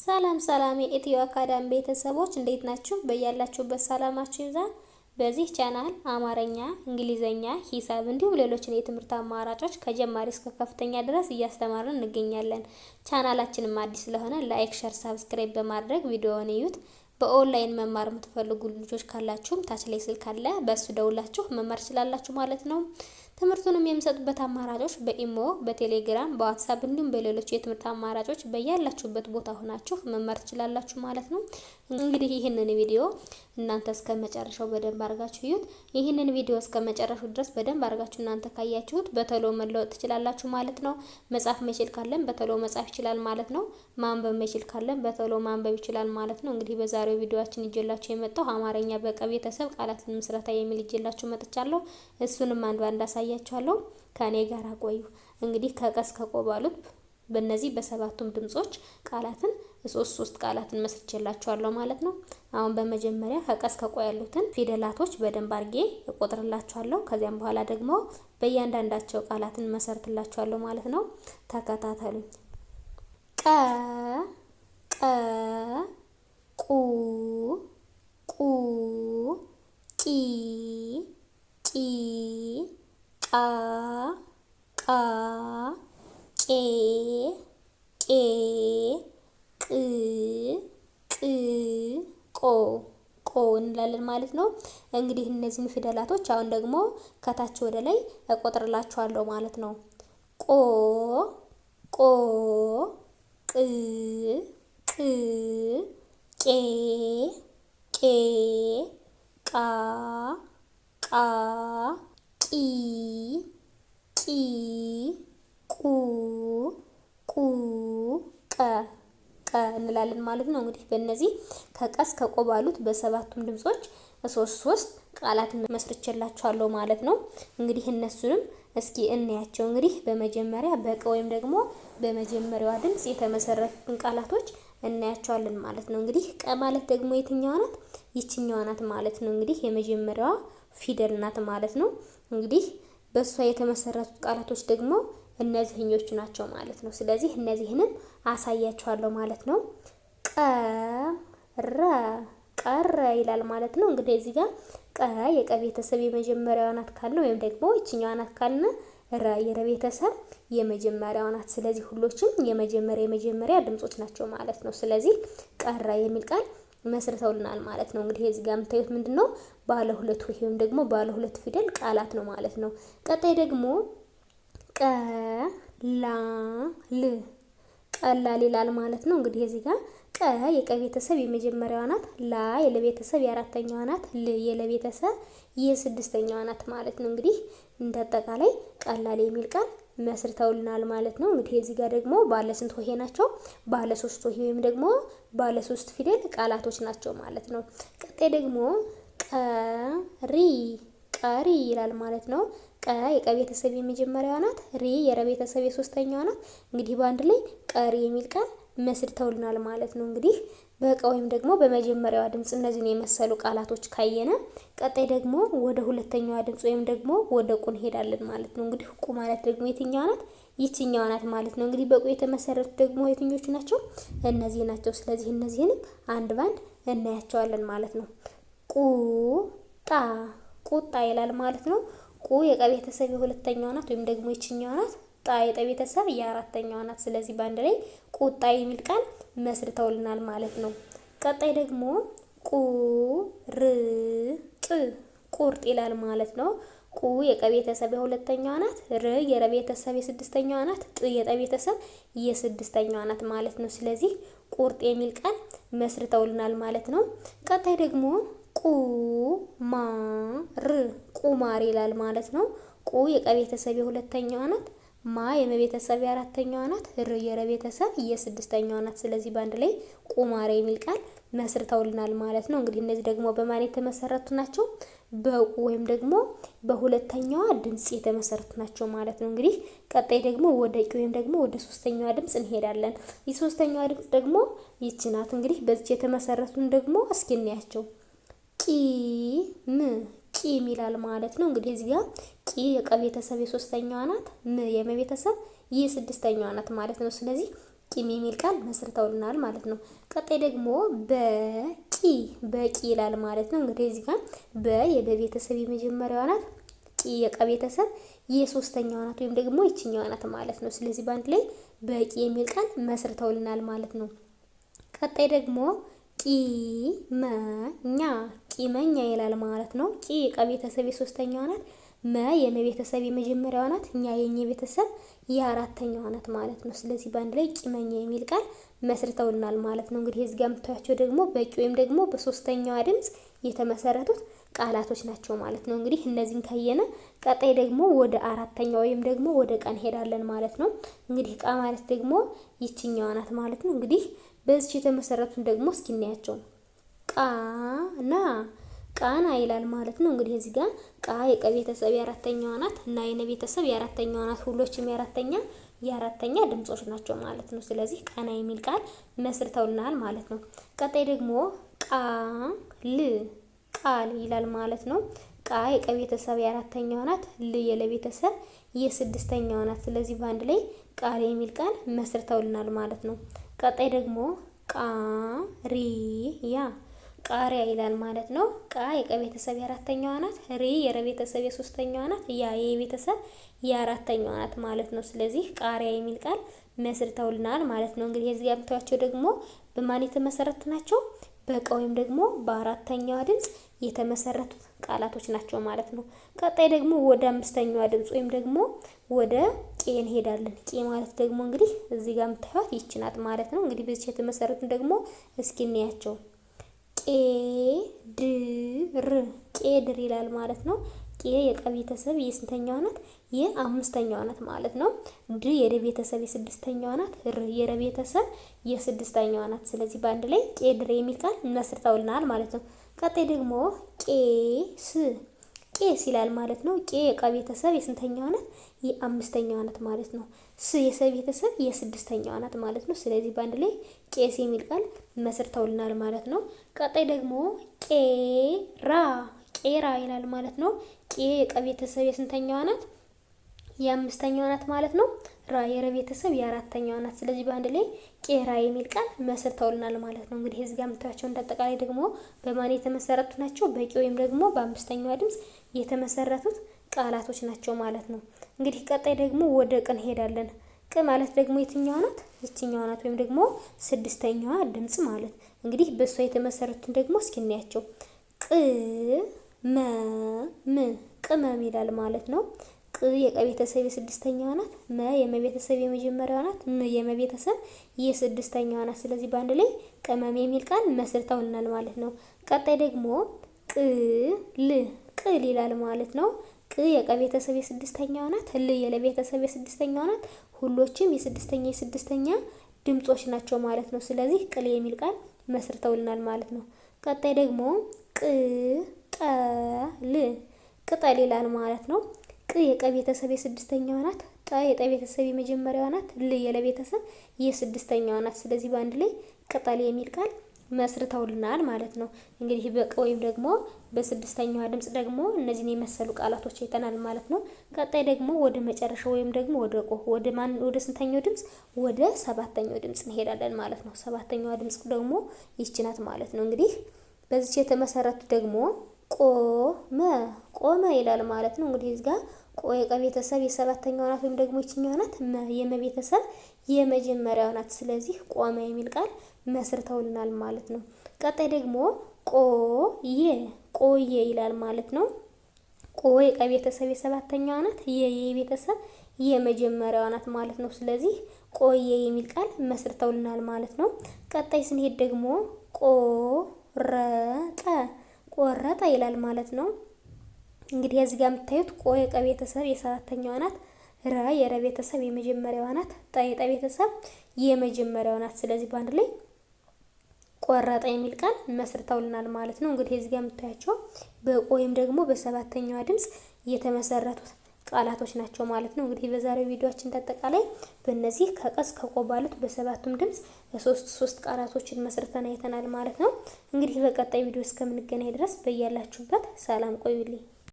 ሰላም ሰላም የኢትዮ አካዳሚ ቤተሰቦች እንዴት ናችሁ? በያላችሁበት ሰላማችሁ ይብዛ። በዚህ ቻናል አማርኛ፣ እንግሊዘኛ፣ ሂሳብ እንዲሁም ሌሎችን የትምህርት አማራጮች ከጀማሪ እስከ ከፍተኛ ድረስ እያስተማርን እንገኛለን። ቻናላችንም አዲስ ስለሆነ ላይክ፣ ሸር፣ ሰብስክራይብ በማድረግ ቪዲዮውን እዩት። በኦንላይን መማር የምትፈልጉ ልጆች ካላችሁም ታች ላይ ስልክ አለ፣ በሱ ደውላችሁ መማር ትችላላችሁ ማለት ነው። ትምህርቱንም የሚሰጡበት አማራጮች በኢሞ፣ በቴሌግራም፣ በዋትስአፕ እንዲሁም በሌሎች የትምህርት አማራጮች በያላችሁበት ቦታ ሆናችሁ መማር ትችላላችሁ ማለት ነው። እንግዲህ ይህንን ቪዲዮ እናንተ እስከ መጨረሻው በደንብ አድርጋችሁ እዩት። ይህንን ቪዲዮ እስከ መጨረሻው ድረስ በደንብ አድርጋችሁ እናንተ ካያችሁት በቶሎ መለወጥ ትችላላችሁ ማለት ነው። መጻፍ መቻል ካለን በቶሎ መጻፍ ይችላል ማለት ነው። ማንበብ መቻል ካለን በቶሎ ማንበብ ይችላል ማለት ነው። እንግዲህ በዛሬው ቪዲዮአችን ይዤላችሁ የመጣው አማርኛ በቀ ቤተሰብ ቃላትን ምስረታ የሚል ይዤላችሁ መጥቻለሁ። እሱንም አንድ ባንድ አሳያችኋለሁ። ከኔ ጋር ቆዩ። እንግዲህ ከቀስ ከቆባሉት በእነዚህ በሰባቱም ድምጾች ቃላትን ሶስት ቃላትን መስርቼላችኋለሁ ማለት ነው። አሁን በመጀመሪያ ከቀስ ከቆ ያሉትን ፊደላቶች በደንብ አድርጌ እቆጥርላችኋለሁ። ከዚያም በኋላ ደግሞ በእያንዳንዳቸው ቃላትን መሰርትላችኋለሁ ማለት ነው። ተከታተሉኝ። ቀ ቁ ቂ ቃ ቄ ቆ እንላለን ማለት ነው። እንግዲህ እነዚህን ፊደላቶች አሁን ደግሞ ከታች ወደ ላይ እቆጥርላችኋለሁ ማለት ነው። ቆ ቅ ቄ ቃ ቂ ቁ ቀ እንላለን ማለት ነው። እንግዲህ በእነዚህ ከቀስ ከቆ ባሉት በሰባቱም ድምጾች ሶስት ቃላትን መስርቼላችኋለሁ ማለት ነው። እንግዲህ እነሱንም እስኪ እንያቸው። እንግዲህ በመጀመሪያ በቀ ወይም ደግሞ በመጀመሪያዋ ድምጽ የተመሰረቱትን ቃላቶች እናያቸዋለን ማለት ነው። እንግዲህ ቀ ማለት ደግሞ የትኛዋ ናት? ይችኛዋ ናት ማለት ነው። እንግዲህ የመጀመሪያዋ ፊደል ናት ማለት ነው። እንግዲህ በእሷ የተመሰረቱት ቃላቶች ደግሞ እነዚህኞቹ ናቸው ማለት ነው። ስለዚህ እነዚህንም አሳያችኋለሁ ማለት ነው። ቀረ ይላል ማለት ነው። እንግዲህ እዚህ ጋር ቀ የቀ ቤተሰብ የመጀመሪያዋ ናት ካልን ወይም ደግሞ ይችኛዋ ናት ካልን ረ የረ ቤተሰብ የመጀመሪያዋ ናት። ስለዚህ ሁሎችም የመጀመሪያ ድምጾች ናቸው ማለት ነው። ስለዚህ ቀረ የሚል ቃል መስርተውልናል ማለት ነው። እንግዲህ እዚህ ጋር የምታዩት ምንድነው? ባለ ሁለት ወይም ደግሞ ባለ ሁለት ፊደል ቃላት ነው ማለት ነው። ቀጣይ ደግሞ ቀላል ይላል ማለት ነው። እንግዲህ እዚህ ጋር ቀ የቀ ቤተሰብ የመጀመሪያዋ ናት፣ ላ የለ ቤተሰብ የአራተኛዋ ናት፣ ል የለ ቤተሰብ የስድስተኛዋ ናት ማለት ነው። እንግዲህ እንደአጠቃላይ ቀላል የሚል ቃል መስርተውልናል ማለት ነው። እንግዲህ እዚህ ጋር ደግሞ ባለ ስንት ሆሄ ናቸው? ባለ ሶስት ሆሄ ወይም ደግሞ ባለ ሶስት ፊደል ቃላቶች ናቸው ማለት ነው። ቀጣይ ደግሞ ቀሪ ይላል ማለት ነው። ቀ የቀ ቤተሰብ የመጀመሪያዋ ናት፣ ሪ የረ ቤተሰብ የሶስተኛዋ ናት። እንግዲህ በአንድ ላይ ቀሪ የሚል ቃል መስርተውልናል ማለት ነው። እንግዲህ በቀ ወይም ደግሞ በመጀመሪያዋ ድምጽ እነዚህን የመሰሉ ቃላቶች ካየነ ቀጣይ ደግሞ ወደ ሁለተኛዋ ድምጽ ወይም ደግሞ ወደ ቁ እንሄዳለን ማለት ነው። እንግዲህ ቁ ማለት ደግሞ የትኛዋ ናት? ይችኛዋ ናት ማለት ነው። እንግዲህ በቁ የተመሰረቱት ደግሞ የትኞቹ ናቸው? እነዚህ ናቸው። ስለዚህ እነዚህንም አንድ ባንድ እናያቸዋለን ማለት ነው። ቁጣ ይላል ማለት ነው። ቁ የቀ ቤተሰብ የሁለተኛዋ ናት ወይም ደግሞ ይችኛዋ ናት። ጣ የጠ ቤተሰብ የአራተኛዋ ናት። ስለዚህ በአንድ ላይ ቁጣ የሚል ቃል መስርተውልናል ማለት ነው። ቀጣይ ደግሞ ቁርጥ ይላል ማለት ነው። ቁ የቀ ቤተሰብ የሁለተኛዋ ናት፣ ር የረ ቤተሰብ የስድስተኛዋ ናት፣ ጥ የጠ ቤተሰብ የስድስተኛዋ ናት ማለት ነው። ስለዚህ ቁርጥ የሚል ቃል መስርተውልናል ማለት ነው። ቀጣይ ደግሞ ቁማር ይላል ማለት ነው። ቁ የቀ ቤተሰብ የሁለተኛዋ ናት፣ ማ የመቤተሰብ የአራተኛዋ ናት፣ ር የረ ቤተሰብ የስድስተኛዋ ናት። ስለዚህ በአንድ ላይ ቁማር የሚል ቃል መስርተውልናል ማለት ነው። እንግዲህ እነዚህ ደግሞ በማን የተመሰረቱ ናቸው? በቁ ወይም ደግሞ በሁለተኛዋ ድምጽ የተመሰረቱ ናቸው ማለት ነው። እንግዲህ ቀጣይ ደግሞ ወደ ቂ ወይም ደግሞ ወደ ሶስተኛዋ ድምጽ እንሄዳለን። የሶስተኛዋ ድምጽ ደግሞ ይቺ ናት። እንግዲህ በዚህ የተመሰረቱን ደግሞ እስኪ እናያቸው። ቂም ይላል ማለት ነው። እንግዲህ እዚህ ጋር ቂ የቀ ቤተሰብ የሶስተኛዋ ናት፣ ም የመ ቤተሰብ የስድስተኛዋ ናት ማለት ነው። ስለዚህ ቂም የሚል ቃል መስርተውልናል ማለት ነው። ቀጣይ ደግሞ በቂ ይላል ማለት ነው። እንግዲህ እዚህ ጋር የበቤተሰብ የመጀመሪያዋ ናት። ቂ የቀ ቤተሰብ የሶስተኛዋ ናት ወይም ደግሞ ይችኛዋ ናት ማለት ነው። ስለዚህ በአንድ ላይ በቂ የሚል ቃል መስርተውልናል ማለት ነው። ቀጣይ ደግሞ ቂመኛ ይላል ማለት ነው። ቂ የቀ ቤተሰብ የሶስተኛዋ ናት። የመ ቤተሰብ የመጀመሪያዋ ናት። እኛ የኘ ቤተሰብ የአራተኛዋ ናት ማለት ነው። ስለዚህ በአንድ ላይ ቂመኛ የሚል ቃል መስርተውልናል ማለት ነው። እንግዲህ እዚህ ጋር የምታዩቸው ደግሞ በቂ ወይም ደግሞ በሶስተኛዋ ድምጽ የተመሰረቱት ቃላቶች ናቸው ማለት ነው። እንግዲህ እነዚህን ካየነ ቀጣይ ደግሞ ወደ አራተኛ ወይም ደግሞ ወደ ቃ እንሄዳለን ማለት ነው። እንግዲህ ቃ ማለት ደግሞ ይችኛዋ ናት ማለት ነው። እንግዲህ በዚህ የተመሰረቱን ደግሞ እስኪ እናያቸው። ቃና ይላል ማለት ነው። እንግዲህ እዚህ ጋር ቃ የቀ ቤተሰብ የአራተኛዋ ናት እና የነ ቤተሰብ የአራተኛዋ ናት። ሁሎችም የአራተኛ ድምጾች ናቸው ማለት ነው። ስለዚህ ቃና የሚል ቃል መስርተውልናል ማለት ነው። ቀጣይ ደግሞ ቃል ይላል ማለት ነው። ቃ የቀ ቤተሰብ የአራተኛዋ ናት። ል የለ ቤተሰብ የስድስተኛዋ ናት። ስለዚህ በአንድ ላይ ቃል የሚል ቃል መስርተውልናል ማለት ነው። ቀጣይ ደግሞ ቃሪያ ይላል ማለት ነው። ቃ የቀ ቤተሰብ የአራተኛዋ ናት። ሪ የረ ቤተሰብ የሶስተኛዋ ናት። ያ የቤተሰብ የአራተኛዋ ናት ማለት ነው። ስለዚህ ቃሪያ የሚል ቃል መስርተውልናል ማለት ነው። እንግዲህ እዚህ ጋር ብታዩቸው ደግሞ በማን የተመሰረቱ ናቸው? በቀ ወይም ደግሞ በአራተኛዋ ድምጽ የተመሰረቱት ቃላቶች ናቸው ማለት ነው። ቀጣይ ደግሞ ወደ አምስተኛዋ ድምጽ ወይም ደግሞ ወደ ቄ እንሄዳለን። ቄ ማለት ደግሞ እንግዲህ እዚህ ጋር የምታዩት ይች ናት ማለት ነው። እንግዲህ በዚህ የተመሰረቱን ደግሞ እስኪ እንያቸው። ቄድር ይላል ማለት ነው። ቄ የቀ ቤተሰብ የስንተኛዋ ናት? የአምስተኛዋ ናት ማለት ነው። ድ የደ ቤተሰብ የስድስተኛዋ ናት። ር የረ ቤተሰብ የስድስተኛዋ ናት። ስለዚህ በአንድ ላይ ቄድር የሚል ቃል መስርተውልናል ማለት ነው። ቀጣይ ደግሞ ቄስ ይላል ማለት ነው። ቄ የቀ ቤተሰብ የስንተኛዋ ናት? የአምስተኛዋ ናት ማለት ነው። ስ የሰ ቤተሰብ የስድስተኛዋ ናት ማለት ነው። ስለዚህ በአንድ ላይ ቄስ የሚል ቃል መስርተውልናል ማለት ነው። ቀጣይ ደግሞ ቄራ ይላል ማለት ነው። ቄ የቀ ቤተሰብ የስንተኛዋ ናት? የአምስተኛዋ ናት ማለት ነው። ራ የረ ቤተሰብ የአራተኛዋ ናት። ስለዚህ በአንድ ላይ ቄራ የሚል ቃል መስርተውልናል ማለት ነው። እንግዲህ እዚህ ጋር የምታዩቸው እንደአጠቃላይ ደግሞ በማን የተመሰረቱ ናቸው? በቂ ወይም ደግሞ በአምስተኛዋ ድምጽ የተመሰረቱት ቃላቶች ናቸው ማለት ነው። እንግዲህ ቀጣይ ደግሞ ወደ ቅ እንሄዳለን። ቅ ማለት ደግሞ የትኛዋ ናት? ይችኛዋ ናት ወይም ደግሞ ስድስተኛዋ ድምጽ ማለት እንግዲህ በእሷ የተመሰረቱትን ደግሞ እስኪ እናያቸው። ቅመም ይላል ማለት ነው። ቅ የቀ ቤተሰብ የስድስተኛዋ ናት። መ የመ ቤተሰብ የመጀመሪያዋ ናት። ም የመ ቤተሰብ የስድስተኛዋ ናት። ስለዚህ በአንድ ላይ ቅመም የሚል ቃል መስርተውልናል ማለት ነው። ቀጣይ ደግሞ ቅል ይላል ማለት ነው። ቅ የቀ ቤተሰብ የስድስተኛዋ ናት። ል የለ ቤተሰብ የስድስተኛዋ ናት። ሁሎችም የስድስተኛ ድምጾች ናቸው ማለት ነው። ስለዚህ ቅል የሚል ቃል መስርተውልናል ማለት ነው። ቀጣይ ደግሞ ቅጠል ይላል ማለት ነው። ቅ የቀ ቤተሰብ የስድስተኛዋ ናት። ጠ የጠ ቤተሰብ የመጀመሪያዋ ናት። ል የለ ቤተሰብ የስድስተኛዋ ናት። ስለዚህ በአንድ ላይ ቅጠል የሚል ቃል መስርተውልናል ማለት ነው። እንግዲህ በቀ ወይም ደግሞ በስድስተኛዋ ድምጽ ደግሞ እነዚህን የመሰሉ ቃላቶች አይተናል ማለት ነው። ቀጣይ ደግሞ ወደ መጨረሻው ወይም ደግሞ ወደ ስንተኛው ድምጽ? ወደ ሰባተኛው ድምጽ እንሄዳለን ማለት ነው። ሰባተኛዋ ድምጽ ደግሞ ይቺ ናት ማለት ነው። እንግዲህ በዚህ የተመሰረቱ ደግሞ ቆመ ይላል ማለት ነው። እንግዲህ እዚህ ጋር ቆ የቀ ቤተሰብ የሰባተኛዋ ናት ወይም ደግሞ ይችኛዋ ናት። የመ ቤተሰብ የመጀመሪያዋ ናት። ስለዚህ ቆመ የሚል ቃል መስርተውልናል ማለት ነው። ቀጣይ ደግሞ ቆየ ይላል ማለት ነው። ቆ የቀ ቤተሰብ የሰባተኛዋ ናት። የየ ቤተሰብ የመጀመሪያዋ ናት ማለት ነው። ስለዚህ ቆየ የሚል ቃል መስርተውልናል ማለት ነው። ቀጣይ ስንሄድ ደግሞ ቆረጠ ይላል ማለት ነው። እንግዲህ እዚህ ጋር የምታዩት ቆ የቀ ቤተሰብ የሰባተኛዋ ናት። ረ የረ ቤተሰብ የመጀመሪያዋ ናት። ጠ የጠ ቤተሰብ የመጀመሪያዋ ናት። ስለዚህ በአንድ ላይ ቆረጠ የሚል ቃል መስርተውልናል ማለት ነው። እንግዲህ እዚህ ጋር የምታያቸው በቆ ወይም ደግሞ በሰባተኛዋ ድምጽ የተመሰረቱት ቃላቶች ናቸው ማለት ነው። እንግዲህ በዛሬው ቪዲዮአችን ተጠቃላይ በእነዚህ ከቀስ ከቆ ባሉት በሰባቱም ድምጽ ሶስት ቃላቶችን መስርተን አይተናል ማለት ነው። እንግዲህ በቀጣይ ቪዲዮ እስከምንገናኝ ድረስ በያላችሁበት ሰላም ቆዩልኝ።